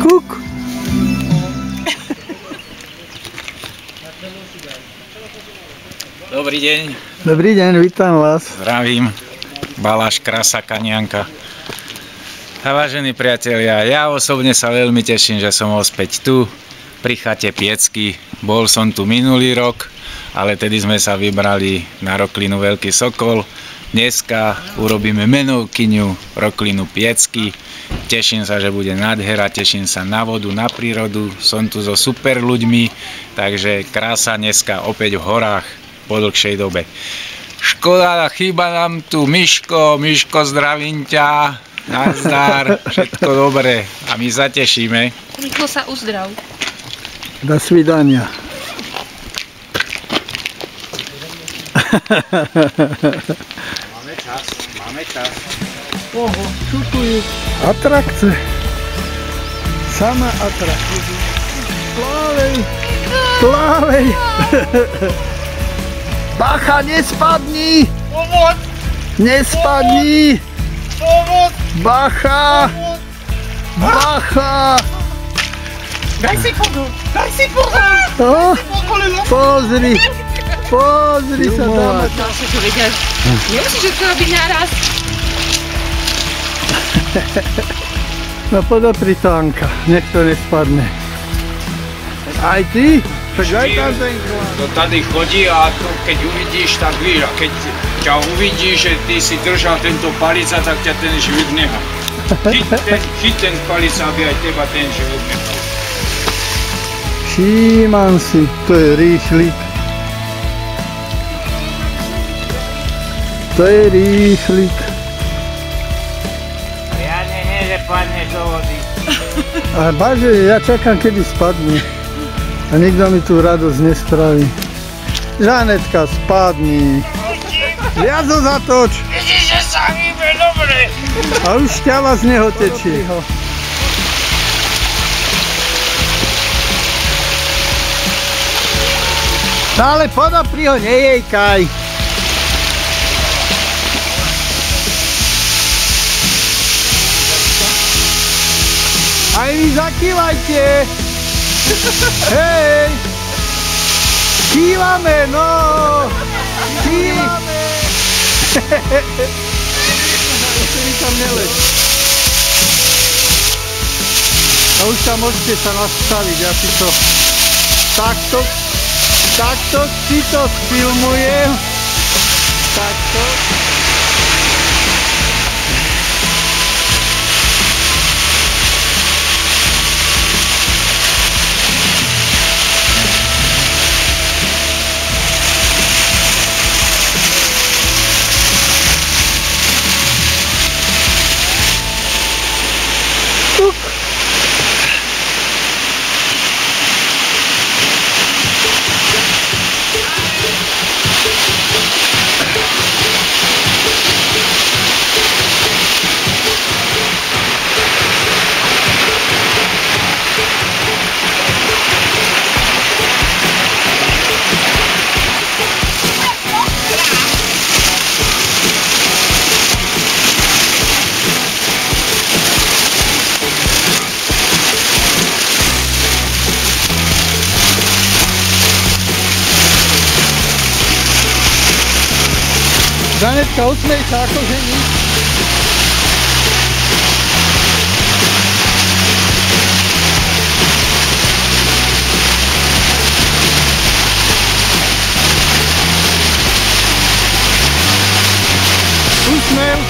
Kuk. Dobrý deň. Dobrý deň, vítam vás. Zdravím. Baláš, Krasa, Kanianka. A vážení priatelia, ja osobne sa veľmi teším, že som ospäť tu pri chate Piecky. Bol som tu minulý rok, ale tedy sme sa vybrali na roklinu Veľký Sokol. Dneska urobíme menovkyňu roklinu Piecky. Teším sa, že bude nádhera, teším sa na vodu, na prírodu. Som tu so super ľuďmi, takže krása dneska opäť v horách po dlhšej dobe. Škoda, chýba nám tu Miško. Miško, zdravím ťa. Nazdar, všetko dobré a my zatešíme. Rýchlo sa uzdrav. Do svidania. Máme čas. Oho, čo tu je? Atrakce. Sama atrakce. Plávej, plávej. Bacha, nespadni. Pomoc! Nespadni. Pomoc! Bacha. Bacha. Daj si vodu! Daj si vodu! No, pozri. Pozri sa tam. Ďalšie to vedia. Nemusíš všetko robiť naraz. No podopri to, Anka, nech to nespadne. Aj ty? Tak aj tam ten chlap. To tady chodí a to, keď uvidíš, tak víš, a keď ťa uvidíš, že ty si držal tento palica, tak ťa ten život nechá. Chyť ten palica, aby aj teba ten život nechal. Všímam si, to je rýchlik. To je rýchlik. Ja že padne do vody. A baže, ja čakám, kedy spadne. A nikto mi tu radosť nespraví. Žanetka, spadni. Viac ho zatoč. Vidíš, že sa hýbe dobre. A už šťava z neho tečie. No ale podopri ho, nejejkaj. Aj vy zakývajte. Hej. Kývame, no. Kývame. Vy tam neleď. A už tam môžete sa nastaviť, ja si to takto si to sfilmujem. Takto. Žanetka, usmej sa, akože nič. Usmev.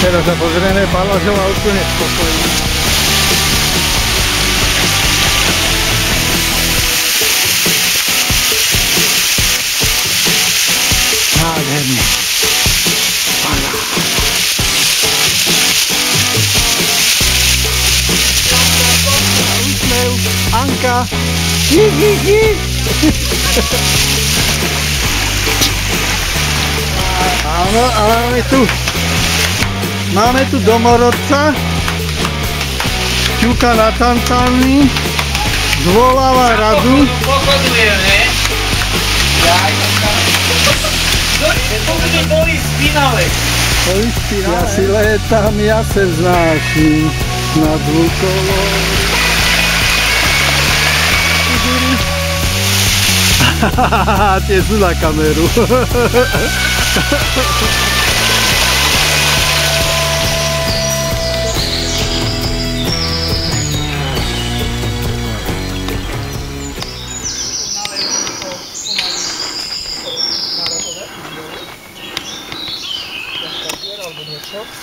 Teraz sa pozrieme, Balažová úplne spokojný. Nádherný. Úsmev, Anka. Áno, ale máme tu domorodca, ťuka na tantány, zvolala radu. Pochodujem, ne? Boli spínale. Ja si létam, ja se vznáším nad zvukovou. Tie sú na kameru.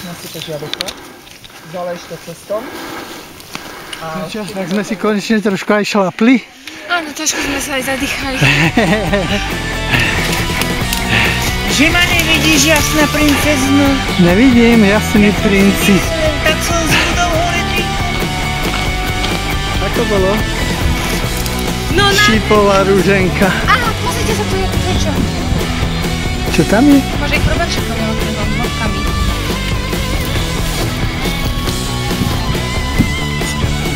Nasypeš jablko, zaleješ to cestom. Tak sme si konečne trošku aj šlapli. Áno, trošku sme sa aj zadýchali. Že ma nevidíš, jasná princezno? Nevidím, jasný princi. Tak som zbudol hore ty. Ako bolo? No na... Šipová rúženka. Aha, pozrite sa, tu je čo? Čo tam je? Môže ich chrobačikami odkryvom, bodkami.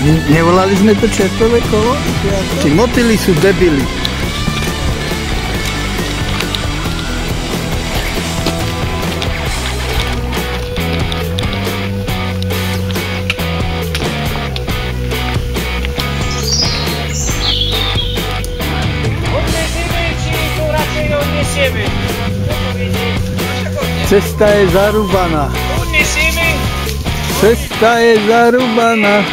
Nevolali sme to čertové kolo? Tí motýli sú debili. Odnesieme, či tu radšej odnesieme? Cesta je zarúbaná. Odnesieme. Cesta je zarúbaná.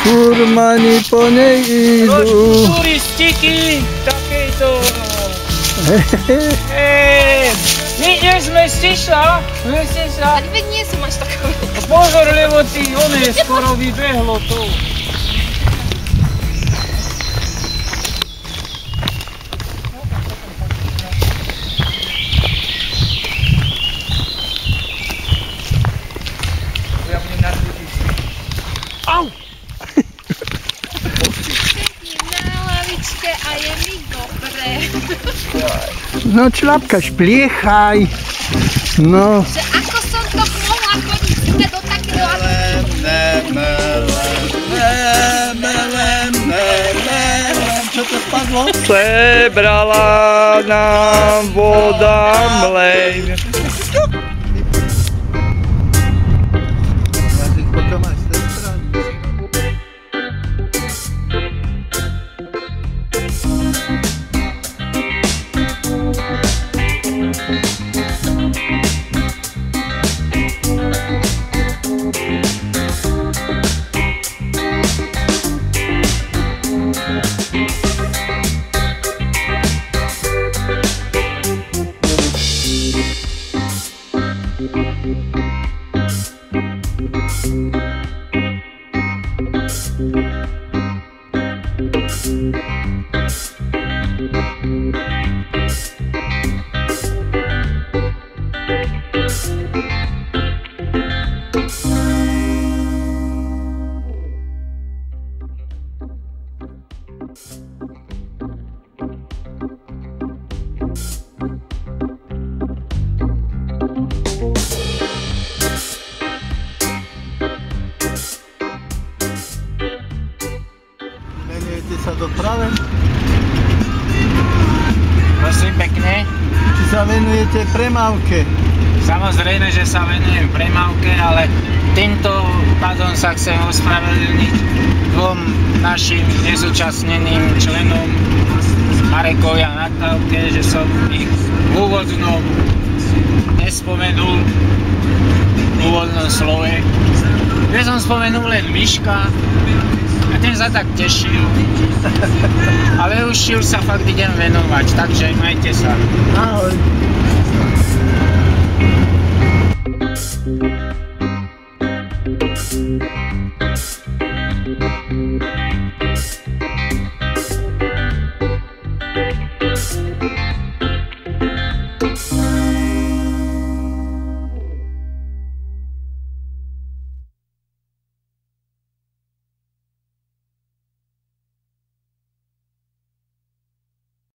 Furmani po nej idú. Turistiky, takejto. Nie sme stišla. Ale veď nie som až taká. Pozor, lebo ty, ono skoro vybehlo to. Au! Na lavičke a je mi dobre. No člapka, špliechaj. No. Že ako som to mohla chodiť sme do takého... Čo to spadlo? Sebrala nám voda mlejn. Potom aj z tej strany. Venujete sa doprave? Prosím pekne. Či sa venujete premávke? Samozrejme, že sa venujem premávke, ale týmto pádom sa chcem ospravedlniť dvom našim nezúčastneným členom Marekovi a Natálke, že som ich v úvodnom nespomenul v úvodnom slove. Ja som spomenul len Miška a ten sa tak tešil, ale už sa fakt idem venovať, takže majte sa. Ahoj.